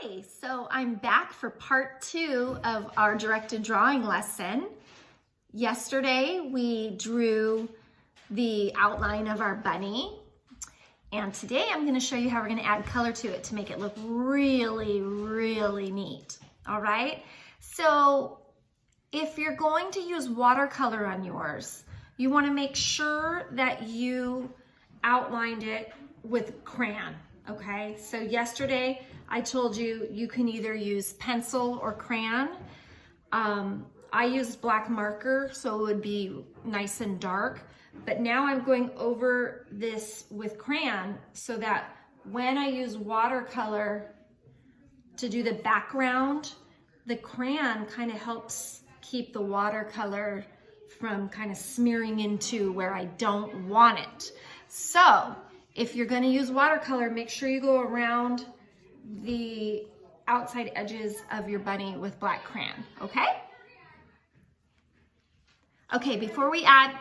Hi, so I'm back for part 2 of our directed drawing lesson. Yesterday we drew the outline of our bunny, and today I'm going to show you how we're going to add color to it to make it look really, really neat. All right, so if you're going to use watercolor on yours, you want to make sure that you outlined it with crayon. Okay, so yesterday I told you you can either use pencil or crayon. I used black marker, so it would be nice and dark, but now I'm going over this with crayon so that when I use watercolor to do the background, the crayon kind of helps keep the watercolor from kind of smearing into where I don't want it. So if you're going to use watercolor, make sure you go around the outside edges of your bunny with black crayon, okay? Okay, before we add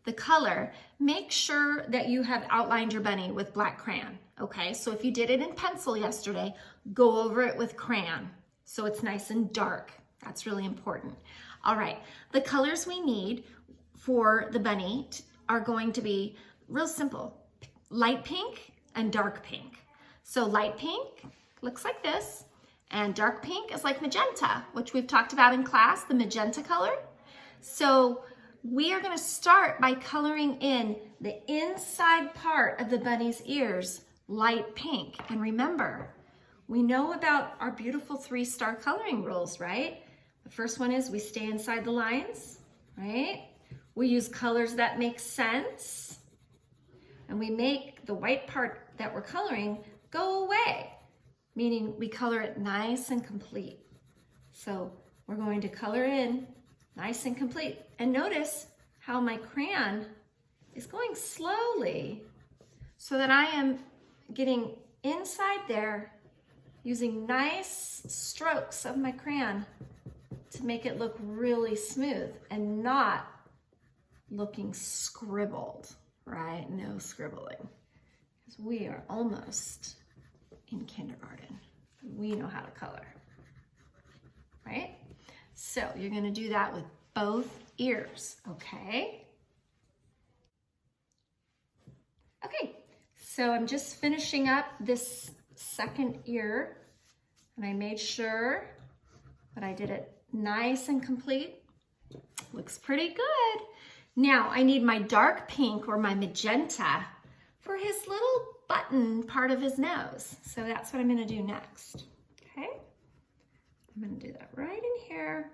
the color, make sure that you have outlined your bunny with black crayon, okay? So if you did it in pencil yesterday, go over it with crayon so it's nice and dark. That's really important. All right, the colors we need for the bunny are going to be real simple. Light pink and dark pink. So light pink looks like this, and dark pink is like magenta, which we've talked about in class, the magenta color. So we are going to start by coloring in the inside part of the bunny's ears light pink. And remember, we know about our beautiful 3-star coloring rules, right? The first one is we stay inside the lines, right? We use colors that make sense. And we make the white part that we're coloring go away, meaning we color it nice and complete. So we're going to color in nice and complete. And notice how my crayon is going slowly so that I am getting inside there using nice strokes of my crayon to make it look really smooth and not looking scribbled. Right? No scribbling, because we are almost in kindergarten. We know how to color, right? So you're going to do that with both ears, okay? Okay, so I'm just finishing up this second ear, and I made sure that I did it nice and complete. Looks pretty good. Now I need my dark pink or my magenta for his little button part of his nose. So that's what I'm going to do next. Okay, I'm going to do that right in here,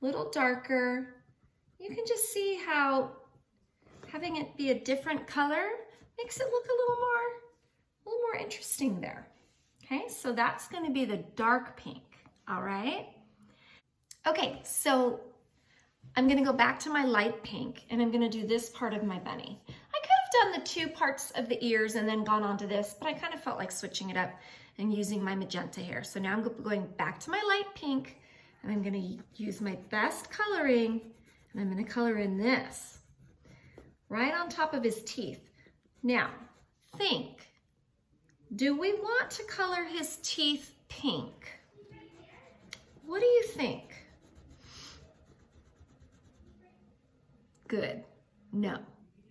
a little darker. You can just see how having it be a different color makes it look a little more interesting there. Okay, so that's going to be the dark pink. All right. Okay, so I'm going to go back to my light pink, and I'm going to do this part of my bunny. I could have done the 2 parts of the ears and then gone on to this, but I kind of felt like switching it up and using my magenta here. So now I'm going back to my light pink, and I'm going to use my best coloring, and I'm going to color in this right on top of his teeth. Now, think, do we want to color his teeth pink? What do you think? Good. No,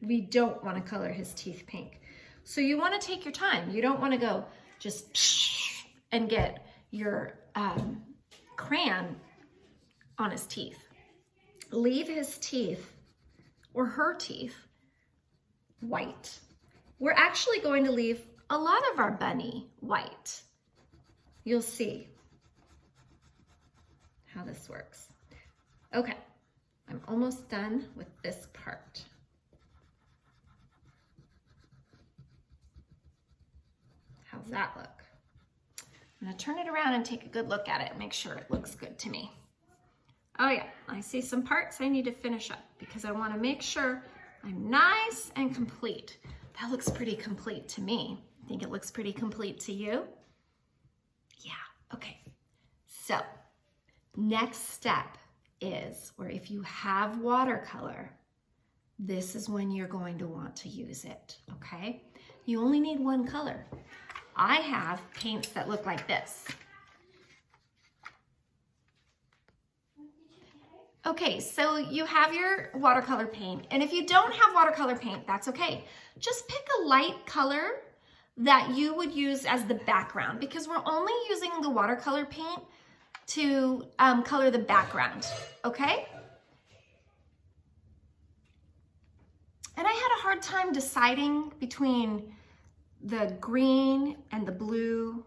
we don't want to color his teeth pink. So you want to take your time. You don't want to go just and get your crayon on his teeth. Leave his teeth or her teeth white. We're actually going to leave a lot of our bunny white. You'll see how this works. Okay. I'm almost done with this part. How's that look? I'm going to turn it around and take a good look at it and make sure it looks good to me. Oh yeah, I see some parts I need to finish up because I want to make sure I'm nice and complete. That looks pretty complete to me. Think it looks pretty complete to you? Yeah, okay. So, next step is, or if you have watercolor, this is when you're going to want to use it, okay? You only need one color. I have paints that look like this. Okay, so you have your watercolor paint, and if you don't have watercolor paint, that's okay. Just pick a light color that you would use as the background, because we're only using the watercolor paint to color the background, okay? And I had a hard time deciding between the green and the blue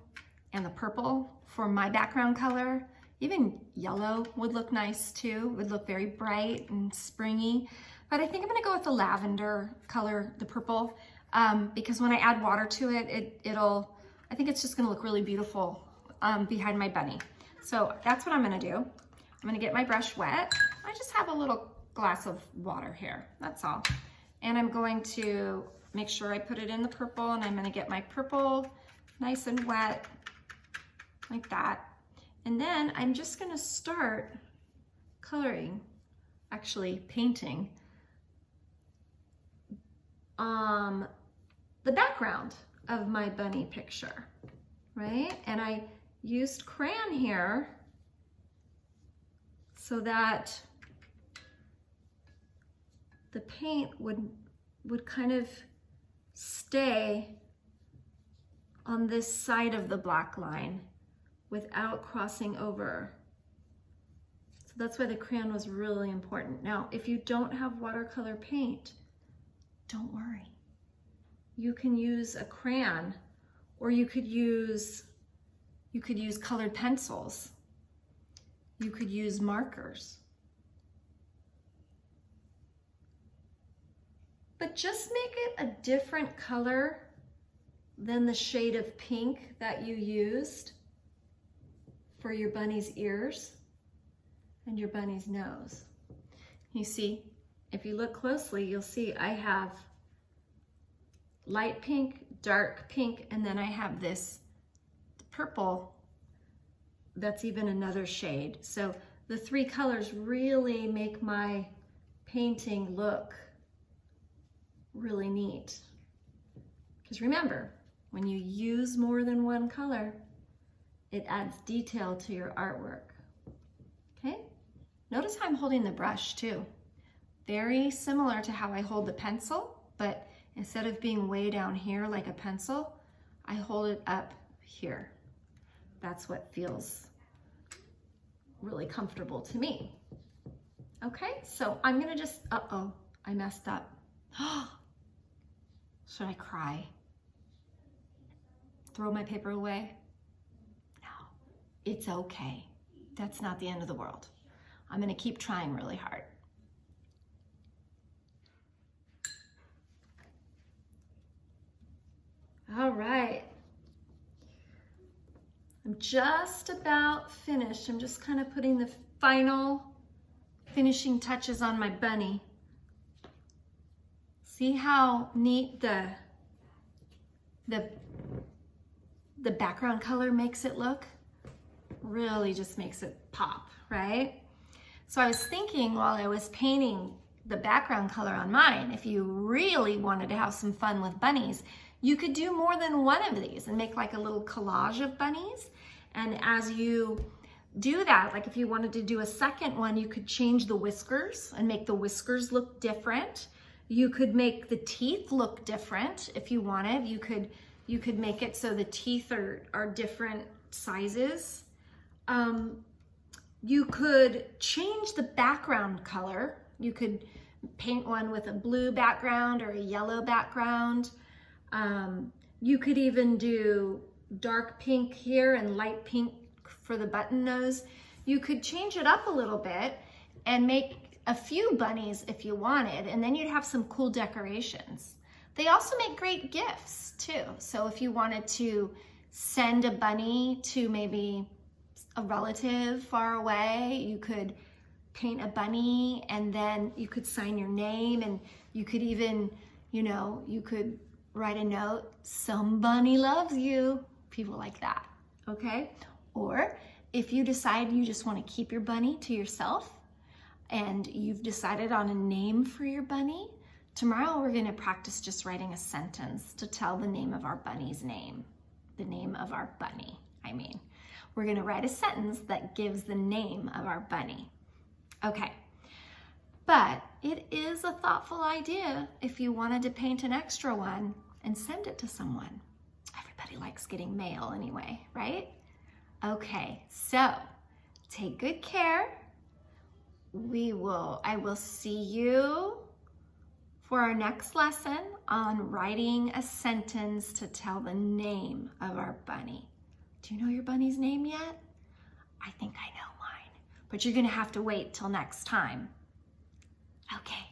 and the purple for my background color. Even yellow would look nice too, would look very bright and springy. But I think I'm gonna go with the lavender color, the purple, because when I add water to it, I think it's just gonna look really beautiful behind my bunny. So that's what I'm gonna do. I'm gonna get my brush wet. I just have a little glass of water here, that's all. And I'm going to make sure I put it in the purple, and I'm gonna get my purple nice and wet, like that. And then I'm just gonna start coloring, actually painting, the background of my bunny picture, right? And I used crayon here so that the paint would kind of stay on this side of the black line without crossing over. So that's why the crayon was really important. Now, if you don't have watercolor paint, don't worry. You can use a crayon, or you could use colored pencils. You could use markers. But just make it a different color than the shade of pink that you used for your bunny's ears and your bunny's nose. You see, if you look closely, you'll see I have light pink, dark pink, and then I have this purple that's even another shade. So the three colors really make my painting look really neat. Because remember, when you use more than one color, it adds detail to your artwork, okay? Notice how I'm holding the brush too. Very similar to how I hold the pencil, but instead of being way down here like a pencil, I hold it up here. That's what feels really comfortable to me. Okay, so I'm gonna just, uh-oh, I messed up. Should I cry? Throw my paper away? No, it's okay. That's not the end of the world. I'm gonna keep trying really hard. All right. I'm just about finished. I'm just kind of putting the final finishing touches on my bunny. See how neat the background color makes it look? Really just makes it pop, right? So I was thinking while I was painting the background color on mine, if you really wanted to have some fun with bunnies, you could do more than one of these and make like a little collage of bunnies. And as you do that, like if you wanted to do a second one, you could change the whiskers and make the whiskers look different. You could make the teeth look different if you wanted. You could make it so the teeth are different sizes. You could change the background color. You could paint one with a blue background or a yellow background. You could even do dark pink here and light pink for the button nose. You could change it up a little bit and make a few bunnies if you wanted, and then you'd have some cool decorations. They also make great gifts too. So if you wanted to send a bunny to maybe a relative far away, you could paint a bunny and then you could sign your name, and you could even, you could write a note, "Some bunny loves you," people like that, okay? Or if you decide you just want to keep your bunny to yourself and you've decided on a name for your bunny, tomorrow we're going to practice just writing a sentence to tell the name of our bunny's name, the name of our bunny. We're gonna write a sentence that gives the name of our bunny. Okay, but it is a thoughtful idea if you wanted to paint an extra one and send it to someone. Everybody likes getting mail anyway, right? Okay, so take good care. I will see you for our next lesson on writing a sentence to tell the name of our bunny. Do you know your bunny's name yet? I think I know mine, but you're gonna have to wait till next time. Okay.